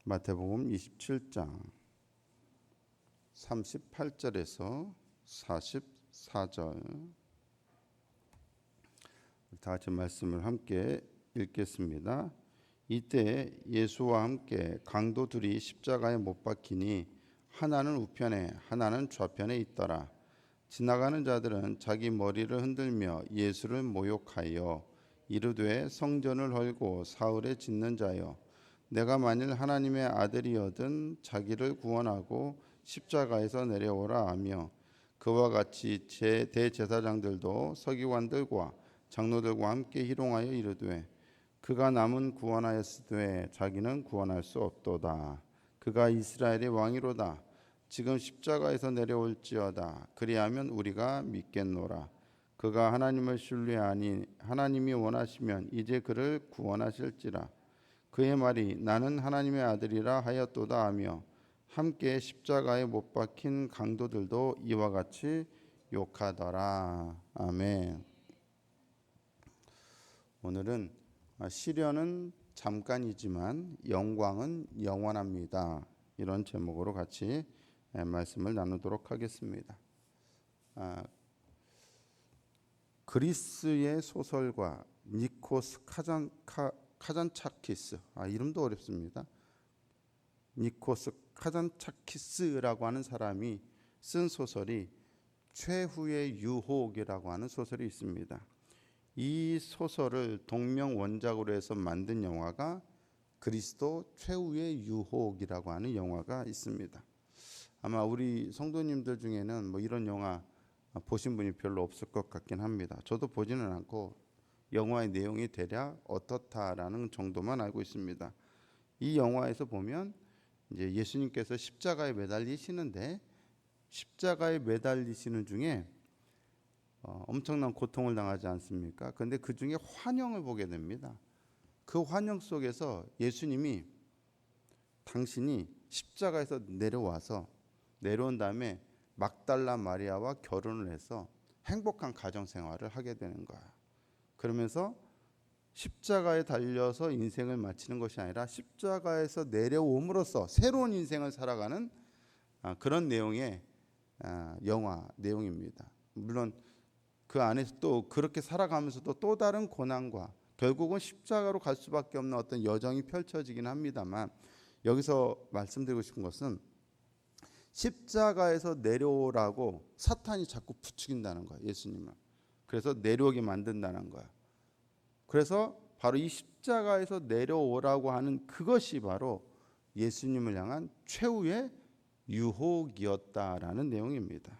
마태복음 27장 38절에서 44절 다 같이 말씀을 함께 읽겠습니다. 이때 예수와 함께 강도 둘이 십자가에 못 박히니 하나는 우편에 하나는 좌편에 있더라. 지나가는 자들은 자기 머리를 흔들며 예수를 모욕하여 이르되 성전을 헐고 사흘에 짓는 자여, 내가 만일 하나님의 아들이거든 자기를 구원하고 십자가에서 내려오라 하며, 그와 같이 대제사장들도 서기관들과 장로들과 함께 희롱하여 이르되 그가 남은 구원하였으되 자기는 구원할 수 없도다. 그가 이스라엘의 왕이로다. 지금 십자가에서 내려올지어다. 그리하면 우리가 믿겠노라. 그가 하나님을 신뢰하니 하나님이 원하시면 이제 그를 구원하실지라. 그의 말이 나는 하나님의 아들이라 하였도다 하며 함께 십자가에 못 박힌 강도들도 이와 같이 욕하더라. 아멘. 오늘은 시련은 잠깐이지만 영광은 영원합니다. 이런 제목으로 같이 말씀을 나누도록 하겠습니다. 그리스의 소설가 니코스 카잔차키스, 이름도 어렵습니다. 니코스 카잔차키스라고 하는 사람이 쓴 소설이 최후의 유혹이라고 하는 소설이 있습니다. 이 소설을 동명 원작으로 해서 만든 영화가 그리스도 최후의 유혹이라고 하는 영화가 있습니다. 아마 우리 성도님들 중에는 이런 영화 보신 분이 별로 없을 것 같긴 합니다. 저도 보지는 않고 영화의 내용이 대략 어떻다라는 정도만 알고 있습니다. 이 영화에서 보면 이제 예수님께서 십자가에 매달리시는데, 십자가에 매달리시는 중에 엄청난 고통을 당하지 않습니까? 그런데 그 중에 환영을 보게 됩니다. 그 환영 속에서 예수님이 당신이 십자가에서 내려온 다음에 막달라 마리아와 결혼을 해서 행복한 가정 생활을 하게 되는 거야. 그러면서 십자가에 달려서 인생을 마치는 것이 아니라 십자가에서 내려옴으로써 새로운 인생을 살아가는 그런 내용의 영화 내용입니다. 물론 그 안에서 또 그렇게 살아가면서도 또 다른 고난과 결국은 십자가로 갈 수밖에 없는 어떤 여정이 펼쳐지긴 합니다만, 여기서 말씀드리고 싶은 것은 십자가에서 내려오라고 사탄이 자꾸 부추긴다는 거예요. 예수님을. 그래서 내려오게 만든다는 거예요. 그래서 바로 이 십자가에서 내려오라고 하는 그것이 바로 예수님을 향한 최후의 유혹이었다라는 내용입니다.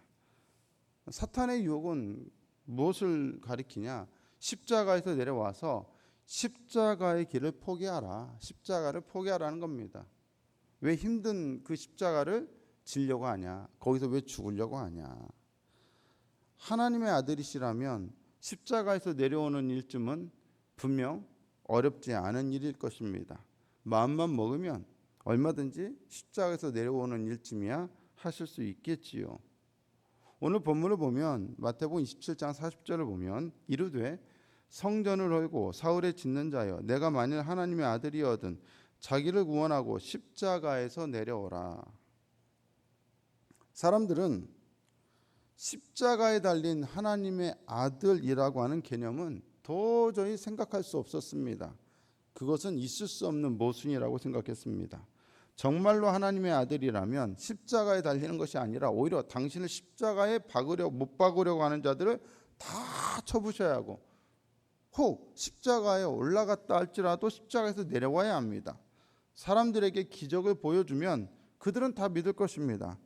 사탄의 유혹은 무엇을 가리키냐? 십자가에서 내려와서 십자가의 길을 포기하라, 십자가를 포기하라는 겁니다. 왜 힘든 그 십자가를 지려고 하냐? 거기서 왜 죽으려고 하냐? 하나님의 아들이시라면 십자가에서 내려오는 일쯤은 분명 어렵지 않은 일일 것입니다. 마음만 먹으면 얼마든지 십자가에서 내려오는 일쯤이야 하실 수 있겠지요. 오늘 본문을 보면 마태복음 27장 40절을 보면 이르되 성전을 헐고 사흘에 짓는 자여, 내가 만일 하나님의 아들이거든 자기를 구원하고 십자가에서 내려오라. 사람들은 십자가에 달린 하나님의 아들이라고 하는 개념은 도저히 생각할 수 없었습니다. 그것은 있을 수 없는 모순이라고 생각했습니다. 정말로 하나님의 아들이라면 십자가에 달리는 것이 아니라 오히려 당신을 십자가에 못 박으려고 하는 자들을 다 쳐부셔야 하고, 혹 십자가에 올라갔다 할지라도 십자가에서 내려와야 합니다. 사람들에게 기적을 보여주면 그들은 다 믿을 것입니다.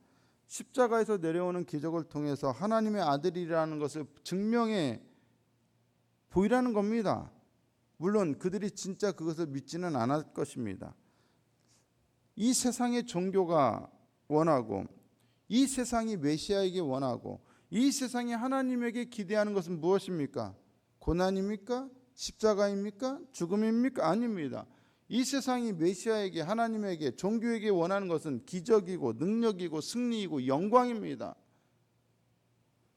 십자가에서 내려오는 기적을 통해서 하나님의 아들이라는 것을 증명해 보이라는 겁니다. 물론 그들이 진짜 그것을 믿지는 않을 것입니다. 이 세상의 종교가 원하고, 이 세상이 메시아에게 원하고, 이 세상이 하나님에게 기대하는 것은 무엇입니까? 고난입니까? 십자가입니까? 죽음입니까? 아닙니다. 이 세상이 메시아에게, 하나님에게, 종교에게 원하는 것은 기적이고 능력이고 승리이고 영광입니다.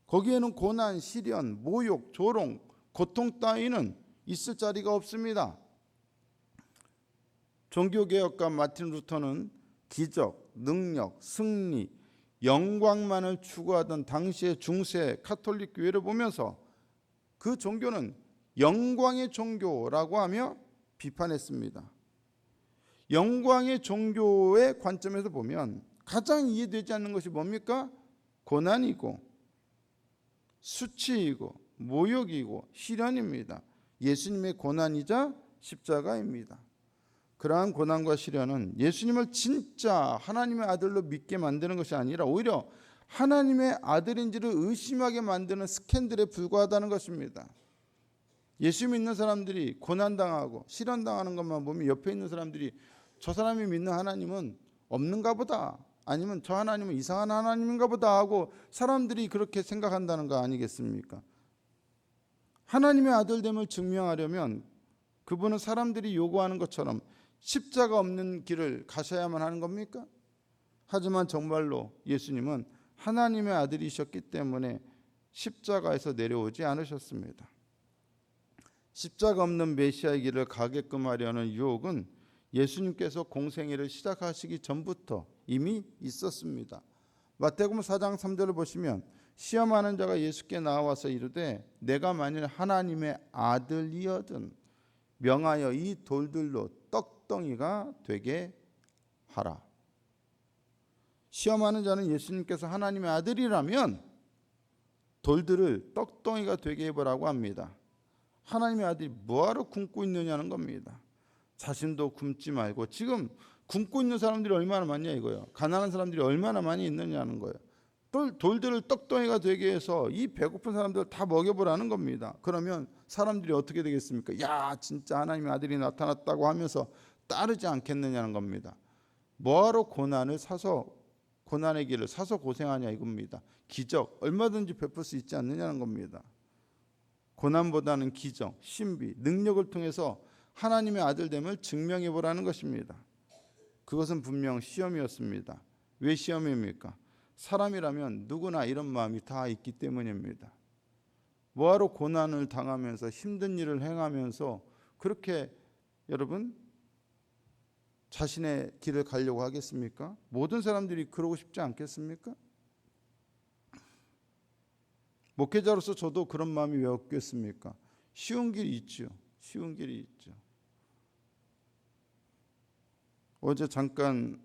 거기에는 고난, 시련, 모욕, 조롱, 고통 따위는 있을 자리가 없습니다. 종교개혁가 마틴 루터는 기적, 능력, 승리, 영광만을 추구하던 당시의 중세 카톨릭 교회를 보면서 그 종교는 영광의 종교라고 하며 비판했습니다. 영광의 종교의 관점에서 보면 가장 이해되지 않는 것이 뭡니까? 고난이고 수치이고 모욕이고 시련입니다. 예수님의 고난이자 십자가입니다. 그러한 고난과 시련은 예수님을 진짜 하나님의 아들로 믿게 만드는 것이 아니라 오히려 하나님의 아들인지를 의심하게 만드는 스캔들에 불과하다는 것입니다. 예수 믿는 사람들이 고난당하고 시련당하는 것만 보면 옆에 있는 사람들이 저 사람이 믿는 하나님은 없는가 보다, 아니면 저 하나님은 이상한 하나님인가 보다 하고 사람들이 그렇게 생각한다는 거 아니겠습니까? 하나님의 아들됨을 증명하려면 그분은 사람들이 요구하는 것처럼 십자가 없는 길을 가셔야만 하는 겁니까? 하지만 정말로 예수님은 하나님의 아들이셨기 때문에 십자가에서 내려오지 않으셨습니다. 십자가 없는 메시아의 길을 가게끔 하려는 유혹은 예수님께서 공생애를 시작하시기 전부터 이미 있었습니다. 마태복음 4장 3절을 보시면 시험하는 자가 예수께 나와서 이르되 내가 만일 하나님의 아들이거든 명하여 이 돌들로 떡덩이가 되게 하라. 시험하는 자는 예수님께서 하나님의 아들이라면 돌들을 떡덩이가 되게 해보라고 합니다. 하나님의 아들이 뭐하러 굶고 있느냐는 겁니다. 자신도 굶지 말고, 지금 굶고 있는 사람들이 얼마나 많냐 이거예요. 가난한 사람들이 얼마나 많이 있느냐는 거예요. 돌들을 떡덩이가 되게 해서 이 배고픈 사람들 다 먹여보라는 겁니다. 그러면 사람들이 어떻게 되겠습니까? 야, 진짜 하나님의 아들이 나타났다고 하면서 따르지 않겠느냐는 겁니다. 뭐하러 고난을 사서, 고난의 길을 사서 고생하냐 이겁니다. 기적 얼마든지 베풀 수 있지 않느냐는 겁니다. 고난보다는 기적, 신비, 능력을 통해서 하나님의 아들됨을 증명해 보라는 것입니다. 그것은 분명 시험이었습니다. 왜 시험입니까? 사람이라면 누구나 이런 마음이 다 있기 때문입니다. 뭐하러 고난을 당하면서 힘든 일을 행하면서 그렇게 여러분 자신의 길을 가려고 하겠습니까? 모든 사람들이 그러고 싶지 않겠습니까? 목회자로서 저도 그런 마음이 왜 없겠습니까? 쉬운 길이 있죠. 쉬운 길이 있죠. 어제 잠깐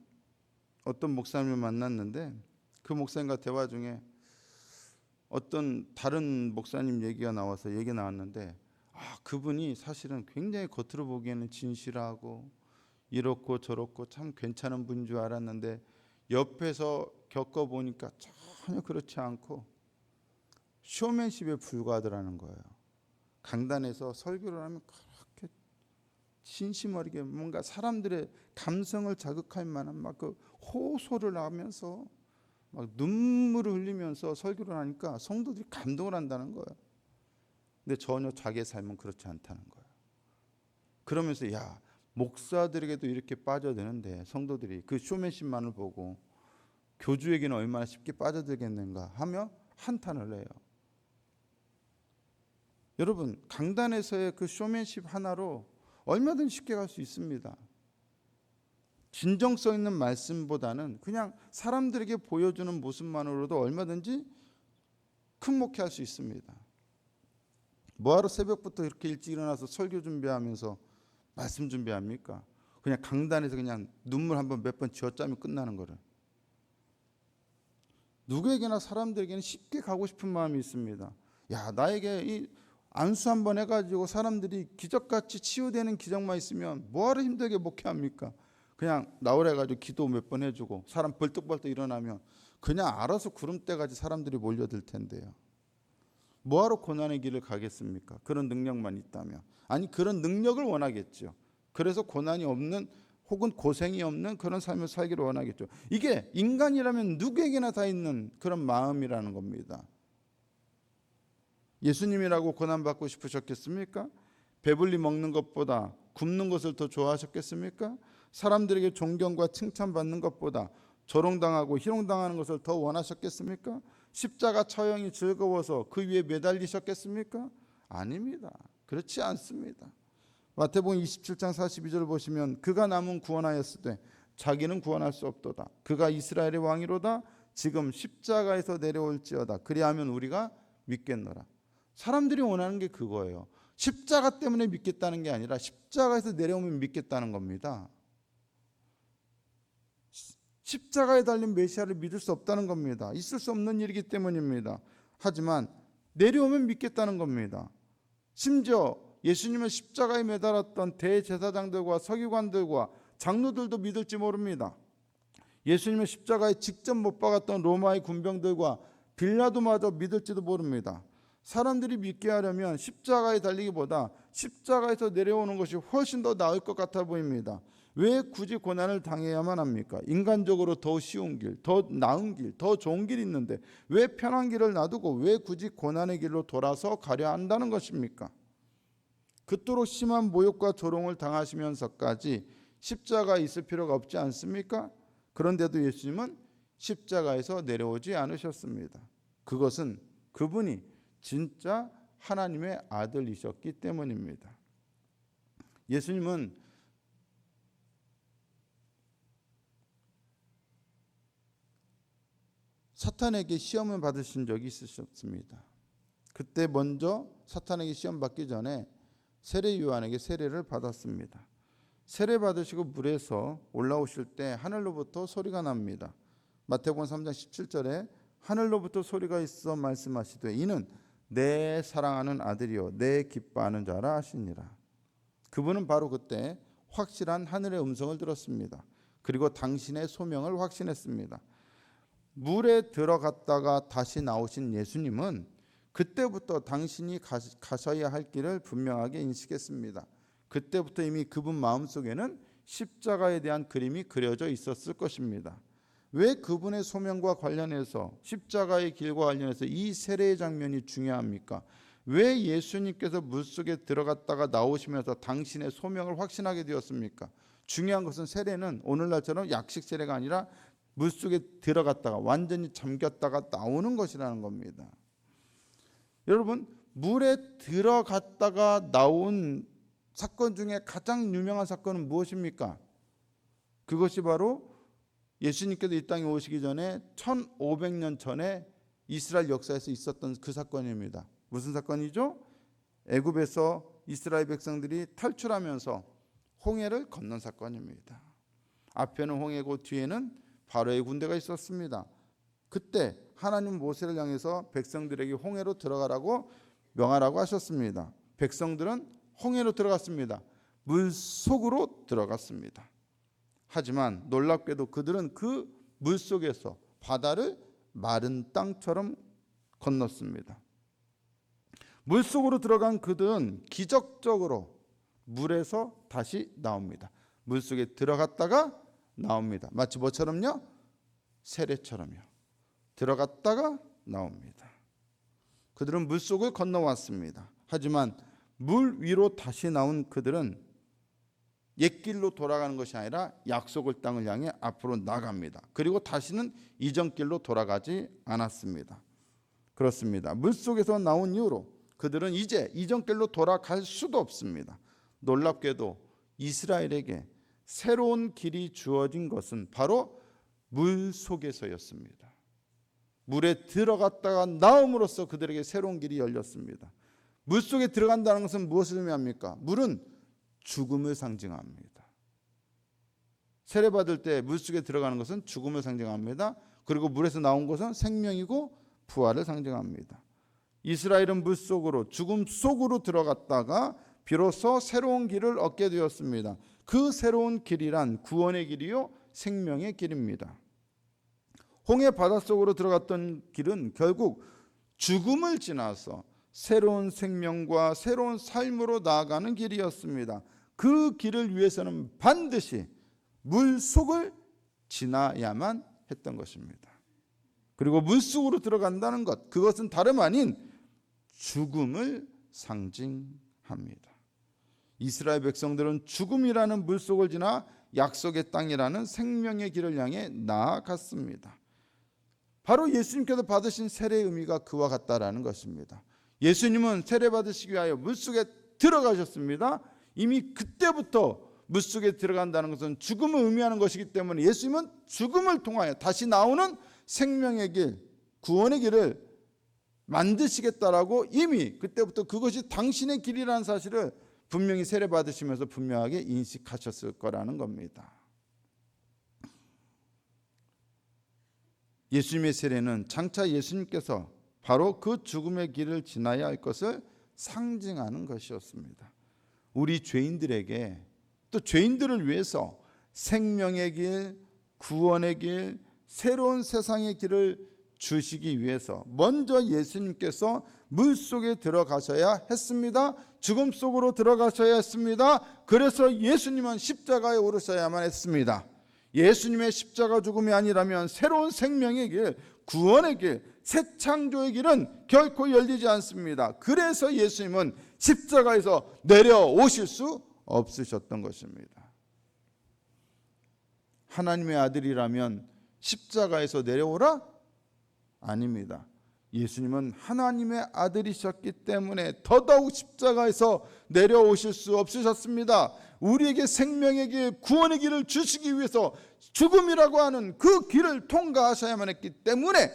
어떤 목사님을 만났는데 그 목사님과 대화 중에 어떤 다른 목사님 얘기가 나왔는데 그분이 사실은 굉장히 겉으로 보기에는 진실하고 이렇고 저렇고 참 괜찮은 분인 줄 알았는데 옆에서 겪어보니까 전혀 그렇지 않고 쇼맨십에 불과하더라는 거예요. 강단에서 설교를 하면 그렇게 진심 어리게 뭔가 사람들의 감성을 자극할 만한 막 그 호소를 하면서 막 눈물을 흘리면서 설교를 하니까 성도들이 감동을 한다는 거예요. 근데 전혀 자기의 삶은 그렇지 않다는 거예요. 그러면서 야, 목사들에게도 이렇게 빠져드는데 성도들이 그 쇼맨십만을 보고 교주에게는 얼마나 쉽게 빠져들겠는가 하며 한탄을 해요. 여러분, 강단에서의 그 쇼맨십 하나로 얼마든지 쉽게 갈 수 있습니다. 진정성 있는 말씀보다는 그냥 사람들에게 보여주는 모습만으로도 얼마든지 큰 목회할 수 있습니다. 뭐하러 새벽부터 이렇게 일찍 일어나서 설교 준비하면서 말씀 준비합니까? 그냥 강단에서 그냥 눈물 한번 몇 번 쥐어짜면 끝나는 거를. 누구에게나 사람들에게는 쉽게 가고 싶은 마음이 있습니다. 야, 나에게 이 안수 한번 해가지고 사람들이 기적같이 치유되는 기적만 있으면 뭐하러 힘들게 목회합니까? 그냥 나오라 해가지고 기도 몇 번 해주고 사람 벌떡벌떡 일어나면 그냥 알아서 구름대같이 사람들이 몰려들 텐데요. 뭐하러 고난의 길을 가겠습니까? 그런 능력만 있다면. 아니, 그런 능력을 원하겠죠. 그래서 고난이 없는 혹은 고생이 없는 그런 삶을 살기를 원하겠죠. 이게 인간이라면 누구에게나 다 있는 그런 마음이라는 겁니다. 예수님이라고 고난받고 싶으셨겠습니까? 배불리 먹는 것보다 굶는 것을 더 좋아하셨겠습니까? 사람들에게 존경과 칭찬받는 것보다 조롱당하고 희롱당하는 것을 더 원하셨겠습니까? 십자가 처형이 즐거워서 그 위에 매달리셨겠습니까? 아닙니다. 그렇지 않습니다. 마태복음 27장 42절을 보시면 그가 남은 구원하였으되 자기는 구원할 수 없도다. 그가 이스라엘의 왕이로다. 지금 십자가에서 내려올지어다. 그리하면 우리가 믿겠노라. 사람들이 원하는 게 그거예요. 십자가 때문에 믿겠다는 게 아니라 십자가에서 내려오면 믿겠다는 겁니다. 십자가에 달린 메시아를 믿을 수 없다는 겁니다. 있을 수 없는 일이기 때문입니다. 하지만 내려오면 믿겠다는 겁니다. 심지어 예수님을 십자가에 매달았던 대제사장들과 서기관들과 장로들도 믿을지 모릅니다. 예수님을 십자가에 직접 못 박았던 로마의 군병들과 빌라도마저 믿을지도 모릅니다. 사람들이 믿게 하려면 십자가에 달리기보다 십자가에서 내려오는 것이 훨씬 더 나을 것 같아 보입니다. 왜 굳이 고난을 당해야만 합니까? 인간적으로 더 쉬운 길, 더 나은 길, 더 좋은 길이 있는데 왜 편한 길을 놔두고 왜 굳이 고난의 길로 돌아서 가려 한다는 것입니까? 그토록 심한 모욕과 조롱을 당하시면서까지 십자가에 있을 필요가 없지 않습니까? 그런데도 예수님은 십자가에서 내려오지 않으셨습니다. 그것은 그분이 진짜 하나님의 아들이셨기 때문입니다. 예수님은 사탄에게 시험을 받으신 적이 있으셨습니다. 그때 먼저 사탄에게 시험 받기 전에 세례 요한에게 세례를 받았습니다. 세례 받으시고 물에서 올라오실 때 하늘로부터 소리가 납니다. 마태복음 3장 17절에 하늘로부터 소리가 있어 말씀하시되 이는 내 사랑하는 아들이요 내 기뻐하는 자라 하시니라. 그분은 바로 그때 확실한 하늘의 음성을 들었습니다. 그리고 당신의 소명을 확신했습니다. 물에 들어갔다가 다시 나오신 예수님은 그때부터 당신이 가셔야 할 길을 분명하게 인식했습니다. 그때부터 이미 그분 마음속에는 십자가에 대한 그림이 그려져 있었을 것입니다. 왜 그분의 소명과 관련해서 십자가의 길과 관련해서 이 세례의 장면이 중요합니까? 왜 예수님께서 물속에 들어갔다가 나오시면서 당신의 소명을 확신하게 되었습니까? 중요한 것은 세례는 오늘날처럼 약식 세례가 아니라 물속에 들어갔다가 완전히 잠겼다가 나오는 것이라는 겁니다. 여러분, 물에 들어갔다가 나온 사건 중에 가장 유명한 사건은 무엇입니까? 그것이 바로 예수님께서 이 땅에 오시기 전에 1500년 전에 이스라엘 역사에서 있었던 그 사건입니다. 무슨 사건이죠? 애굽에서 이스라엘 백성들이 탈출하면서 홍해를 건넌 사건입니다. 앞에는 홍해고 뒤에는 바로의 군대가 있었습니다. 그때 하나님 모세를 향해서 백성들에게 홍해로 들어가라고 명하라고 하셨습니다. 백성들은 홍해로 들어갔습니다. 물 속으로 들어갔습니다. 하지만 놀랍게도 그들은 그 물 속에서 바다를 마른 땅처럼 건넜습니다. 물 속으로 들어간 그들은 기적적으로 물에서 다시 나옵니다. 물 속에 들어갔다가 나옵니다. 마치 뭐처럼요? 세례처럼요. 들어갔다가 나옵니다. 그들은 물속을 건너왔습니다. 하지만 물 위로 다시 나온 그들은 옛길로 돌아가는 것이 아니라 약속의 땅을 향해 앞으로 나갑니다. 그리고 다시는 이전 길로 돌아가지 않았습니다. 그렇습니다. 물속에서 나온 이후로 그들은 이제 이전 길로 돌아갈 수도 없습니다. 놀랍게도 이스라엘에게 새로운 길이 주어진 것은 바로 물 속에서였습니다. 물에 들어갔다가 나옴으로써 그들에게 새로운 길이 열렸습니다. 물 속에 들어간다는 것은 무엇을 의미합니까? 물은 죽음을 상징합니다. 세례받을 때 물속에 들어가는 것은 죽음을 상징합니다. 그리고 물에서 나온 것은 생명이고 부활을 상징합니다. 이스라엘은 물속으로 죽음 속으로 들어갔다가 비로소 새로운 길을 얻게 되었습니다. 그 새로운 길이란 구원의 길이요 생명의 길입니다. 홍해 바닷속으로 들어갔던 길은 결국 죽음을 지나서 새로운 생명과 새로운 삶으로 나아가는 길이었습니다. 그 길을 위해서는 반드시 물속을 지나야만 했던 것입니다. 그리고 물속으로 들어간다는 것, 그것은 다름 아닌 죽음을 상징합니다. 이스라엘 백성들은 죽음이라는 물속을 지나 약속의 땅이라는 생명의 길을 향해 나아갔습니다. 바로 예수님께서 받으신 세례의 의미가 그와 같다라는 것입니다. 예수님은 세례 받으시기 위하여 물속에 들어가셨습니다. 이미 그때부터 물속에 들어간다는 것은 죽음을 의미하는 것이기 때문에 예수님은 죽음을 통하여 다시 나오는 생명의 길, 구원의 길을 만드시겠다라고 이미 그때부터 그것이 당신의 길이라는 사실을 분명히 세례 받으시면서 분명하게 인식하셨을 거라는 겁니다. 예수님의 세례는 장차 예수님께서 바로 그 죽음의 길을 지나야 할 것을 상징하는 것이었습니다. 우리 죄인들에게 또 죄인들을 위해서 생명의 길, 구원의 길, 새로운 세상의 길을 주시기 위해서 먼저 예수님께서 물속에 들어가셔야 했습니다. 죽음 속으로 들어가셔야 했습니다. 그래서 예수님은 십자가에 오르셔야만 했습니다. 예수님의 십자가 죽음이 아니라면 새로운 생명의 길, 구원의 길, 새 창조의 길은 결코 열리지 않습니다. 그래서 예수님은 십자가에서 내려오실 수 없으셨던 것입니다. 하나님의 아들이라면 십자가에서 내려오라? 아닙니다. 예수님은 하나님의 아들이셨기 때문에 더더욱 십자가에서 내려오실 수 없으셨습니다. 우리에게 생명의 길, 구원의 길을 주시기 위해서 죽음이라고 하는 그 길을 통과하셔야만 했기 때문에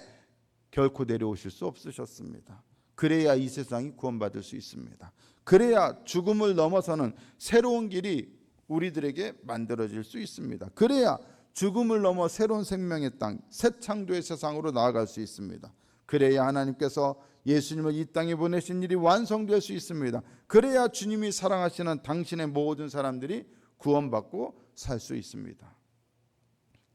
결코 내려오실 수 없으셨습니다. 그래야 이 세상이 구원받을 수 있습니다. 그래야 죽음을 넘어서는 새로운 길이 우리들에게 만들어질 수 있습니다. 그래야 죽음을 넘어 새로운 생명의 땅, 새 창조의 세상으로 나아갈 수 있습니다. 그래야 하나님께서 예수님을 이 땅에 보내신 일이 완성될 수 있습니다. 그래야 주님이 사랑하시는 당신의 모든 사람들이 구원받고 살 수 있습니다.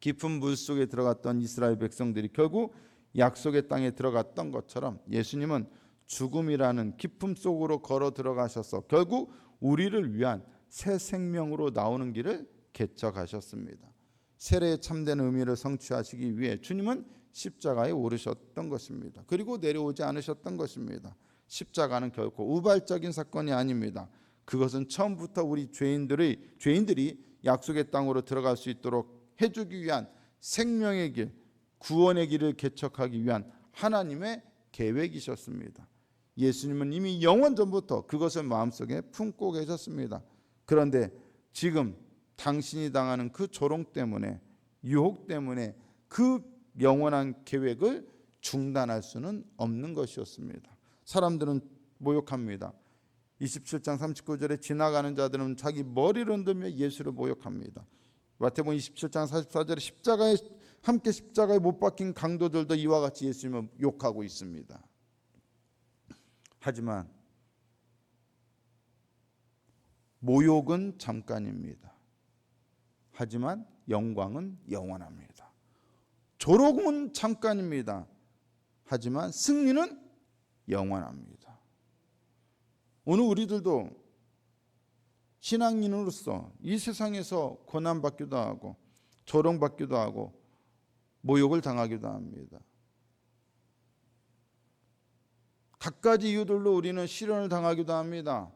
깊은 물속에 들어갔던 이스라엘 백성들이 결국 약속의 땅에 들어갔던 것처럼 예수님은 죽음이라는 깊음 속으로 걸어 들어가셔서 결국 우리를 위한 새 생명으로 나오는 길을 개척하셨습니다. 세례의 참된 의미를 성취하시기 위해 주님은 십자가에 오르셨던 것입니다. 그리고 내려오지 않으셨던 것입니다. 십자가는 결코 우발적인 사건이 아닙니다. 그것은 처음부터 우리 죄인들이 약속의 땅으로 들어갈 수 있도록 해주기 위한 생명의 길, 구원의 길을 개척하기 위한 하나님의 계획이셨습니다. 예수님은 이미 영원 전부터 그것을 마음속에 품고 계셨습니다. 그런데 지금 당신이 당하는 그 조롱 때문에, 유혹 때문에 그 영원한 계획을 중단할 수는 없는 것이었습니다. 사람들은 모욕합니다. 27장 39절에 지나가는 자들은 자기 머리를 흔들며 예수를 모욕합니다. 마태복음 27장 44절에 함께 십자가에 못 박힌 강도들도 이와 같이 예수님을 욕하고 있습니다. 하지만 모욕은 잠깐입니다. 하지만 영광은 영원합니다. 조롱은 잠깐입니다. 하지만 승리는 영원합니다. 오늘 우리들도 신앙인으로서 이 세상에서 고난받기도 하고 조롱받기도 하고 모욕을 당하기도 합니다. 갖가지 이유들로 우리는 시련을 당하기도 합니다.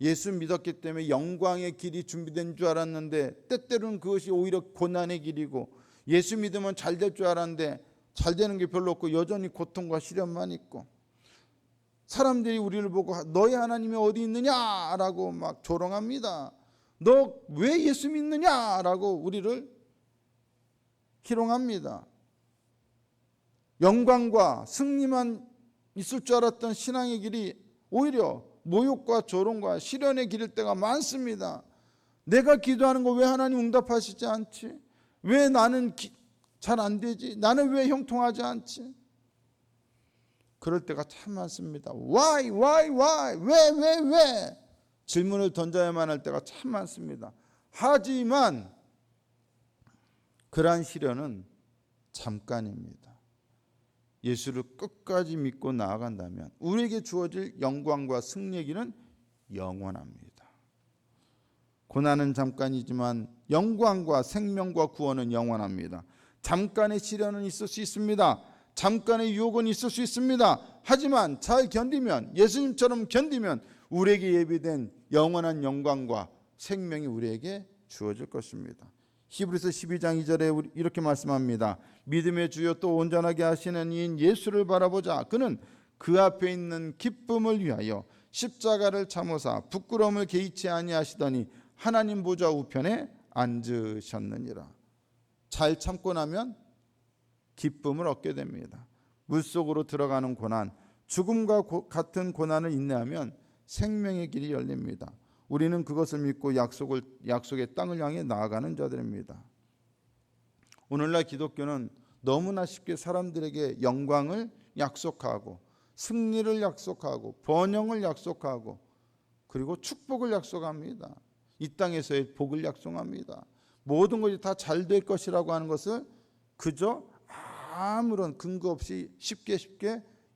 예수 믿었기 때문에 영광의 길이 준비된 줄 알았는데 때때로는 그것이 오히려 고난의 길이고, 예수 믿으면 잘 될 줄 알았는데 잘 되는 게 별로 없고 여전히 고통과 시련만 있고, 사람들이 우리를 보고 너희 하나님이 어디 있느냐라고 막 조롱합니다. 너 왜 예수 믿느냐라고 우리를 희롱합니다. 영광과 승리만 있을 줄 알았던 신앙의 길이 오히려 모욕과 조롱과 시련의 길일 때가 많습니다. 내가 기도하는 거 왜 하나님 응답하시지 않지? 왜 나는 잘 안 되지? 나는 왜 형통하지 않지? 그럴 때가 참 많습니다. Why? 왜? 질문을 던져야만 할 때가 참 많습니다. 하지만 그러한 시련은 잠깐입니다. 예수를 끝까지 믿고 나아간다면 우리에게 주어질 영광과 승리의 길은 영원합니다. 고난은 잠깐이지만 영광과 생명과 구원은 영원합니다. 잠깐의 시련은 있을 수 있습니다. 잠깐의 유혹은 있을 수 있습니다. 하지만 잘 견디면, 예수님처럼 견디면 우리에게 예비된 영원한 영광과 생명이 우리에게 주어질 것입니다. 히브리서 12장 2절에 이렇게 말씀합니다. 믿음의 주요 또 온전하게 하시는 이인 예수를 바라보자. 그는 그 앞에 있는 기쁨을 위하여 십자가를 참으사 부끄러움을 개의치 아니하시더니 하나님 보좌 우편에 앉으셨느니라. 잘 참고 나면 기쁨을 얻게 됩니다. 물속으로 들어가는 고난, 죽음과 같은 고난을 인내하면 생명의 길이 열립니다. 우리는 그것을 믿고 약속의 땅을 향해 나아가는 자들입니다. 오늘날 기독교는 너무나 쉽게 사람들에게 영광을 약속하고 승리를 약속하고 번영을 약속하고 그리고 축복을 약속합니다. 이 땅에서의 복을 약속합니다. 모든 것이 다 잘 될 것이라고 하는 것을 그저 아무런 근거 없이 쉽게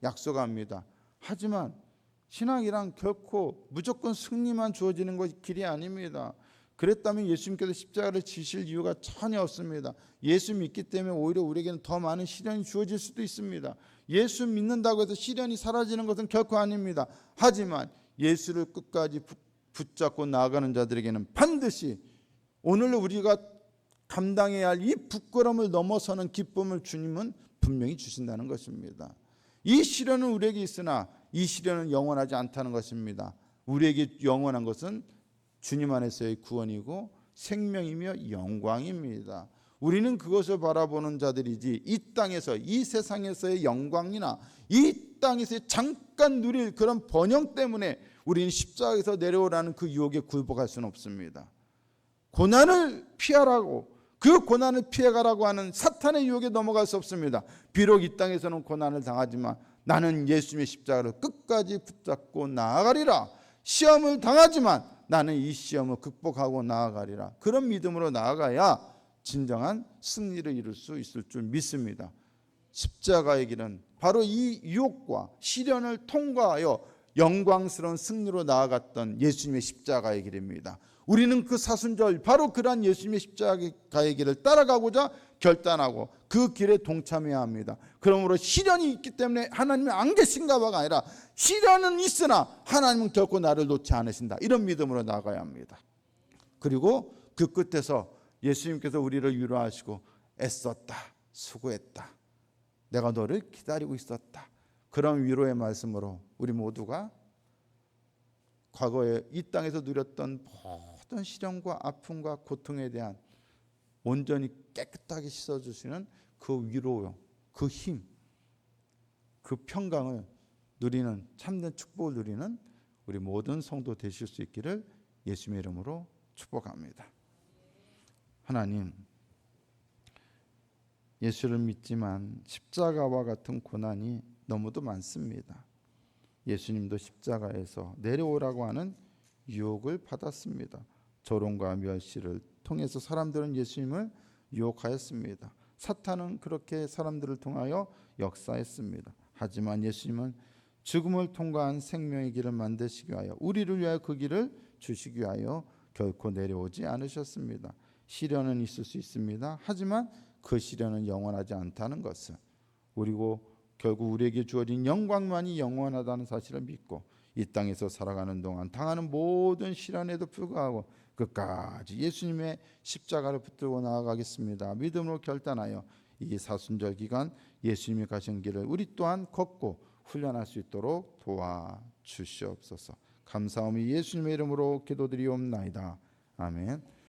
약속합니다. 하지만 신앙이란 결코 무조건 승리만 주어지는 것이 길이 아닙니다. 그랬다면 예수님께서 십자가를 지실 이유가 전혀 없습니다. 예수 믿기 때문에 오히려 우리에게는 더 많은 시련이 주어질 수도 있습니다. 예수 믿는다고 해서 시련이 사라지는 것은 결코 아닙니다. 하지만 예수를 끝까지 붙잡고 나아가는 자들에게는 반드시 오늘 우리가 감당해야 할 이 부끄러움을 넘어서는 기쁨을 주님은 분명히 주신다는 것입니다. 이 시련은 우리에게 있으나 이 시련은 영원하지 않다는 것입니다. 우리에게 영원한 것은 주님 안에서의 구원이고 생명이며 영광입니다. 우리는 그것을 바라보는 자들이지 이 땅에서 이 세상에서의 영광이나 이 땅에서 잠깐 누릴 그런 번영 때문에 우리는 십자가에서 내려오라는 그 유혹에 굴복할 수는 없습니다. 고난을 피하라고 그 고난을 피해가라고 하는 사탄의 유혹에 넘어갈 수 없습니다. 비록 이 땅에서는 고난을 당하지만 나는 예수님의 십자가를 끝까지 붙잡고 나아가리라. 시험을 당하지만 나는 이 시험을 극복하고 나아가리라. 그런 믿음으로 나아가야 진정한 승리를 이룰 수 있을 줄 믿습니다. 십자가의 길은 바로 이 유혹과 시련을 통과하여 영광스러운 승리로 나아갔던 예수님의 십자가의 길입니다. 우리는 그 사순절 바로 그러한 예수님의 십자가의 길을 따라가고자 결단하고 그 길에 동참해야 합니다. 그러므로 시련이 있기 때문에 하나님이 안 계신가 봐가 아니라 시련은 있으나 하나님은 결코 나를 놓지 않으신다. 이런 믿음으로 나가야 합니다. 그리고 그 끝에서 예수님께서 우리를 위로하시고 애썼다, 수고했다, 내가 너를 기다리고 있었다. 그런 위로의 말씀으로 우리 모두가 과거에 이 땅에서 누렸던 모든 시련과 아픔과 고통에 대한 온전히 깨끗하게 씻어주시는 그 위로, 그 힘, 그 평강을 누리는 참된 축복을 누리는 우리 모든 성도 되실 수 있기를 예수님의 이름으로 축복합니다. 하나님, 예수를 믿지만 십자가와 같은 고난이 너무도 많습니다. 예수님도 십자가에서 내려오라고 하는 유혹을 받았습니다. 조롱과 멸시를 통해서 사람들은 예수님을 유혹하였습니다. 사탄은 그렇게 사람들을 통하여 역사했습니다. 하지만 예수님은 죽음을 통과한 생명의 길을 만드시기 위하여 우리를 위하여 그 길을 주시기 위하여 결코 내려오지 않으셨습니다. 시련은 있을 수 있습니다. 하지만 그 시련은 영원하지 않다는 것을 그리고 결국 우리에게 주어진 영광만이 영원하다는 사실을 믿고 이 땅에서 살아가는 동안 당하는 모든 시련에도 불구하고 끝까지 예수님의 십자가를 붙들고 나아가겠습니다. 믿음으로 결단하여 이 사순절 기간 예수님이 가신 길을 우리 또한 걷고 훈련할 수 있도록 도와주시옵소서. 감사함이 예수님의 이름으로 기도드리옵나이다. 아멘.